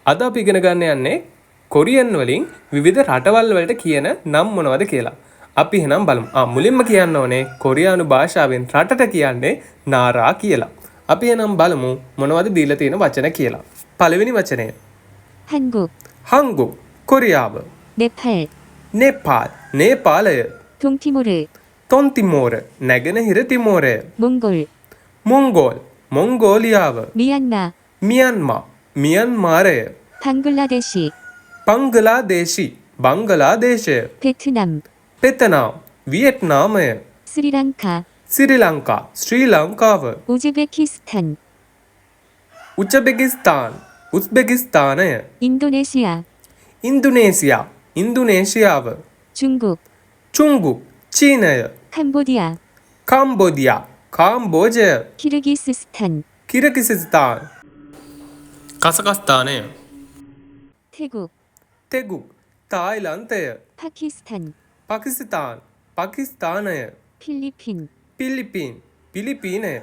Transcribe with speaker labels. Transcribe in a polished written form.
Speaker 1: අද අපි ඉගෙන ගන්න යන්නේ කොරියන් වලින් විවිධ රටවල් වලට කියන නම් මොනවද කියලා. අපි එහෙනම් බලමු. මුලින්ම කියන්න ඕනේ කොරියානු භාෂාවෙන් රටට කියන්නේ නාරා කියලා. අපි එහෙනම් බලමු මොනවද දීලා තියෙන වචන කියලා. පළවෙනි වචනය.
Speaker 2: 한국,
Speaker 1: හංගු කොරියාව.
Speaker 2: 네팔,
Speaker 1: 네පාල් නේපාලය.
Speaker 2: 동티모르,
Speaker 1: තොන්තිමෝර නැගෙනහිර තිමෝරය.
Speaker 2: 몽골,
Speaker 1: මොංගෝල් මොංගෝලියාව.
Speaker 2: 미얀마,
Speaker 1: මියන්මා මියන්මාරය.
Speaker 2: 방글라데시,
Speaker 1: බංගලාදේශි බංගලාදේශය.
Speaker 2: 베트남,
Speaker 1: පෙතනාම් වියට්නාමය.
Speaker 2: 스리랑카,
Speaker 1: සිරි ලංකා ශ්‍රී ලංකාව.
Speaker 2: 우즈베키스탄,
Speaker 1: උචබෙකිස්තාන් උස්බෙකිස්තානය.
Speaker 2: 인도네시아,
Speaker 1: ඉන්දුනේසියා ඉන්දුනේසියාව.
Speaker 2: 중국,
Speaker 1: චුංගු චීනය.
Speaker 2: 캄보디아,
Speaker 1: කම්බෝදියා කාම්බෝජය.
Speaker 2: 키르기스스탄,
Speaker 1: කිරකිසිස්තාන් කසකස්ථානය.
Speaker 2: 태국,
Speaker 1: තෙගුක් තායිලන්තය.
Speaker 2: 파키스탄,
Speaker 1: පකිස්තාන් පකිස්ථානය.
Speaker 2: 필리핀,
Speaker 1: පිලිපීන් පිලිපීනය.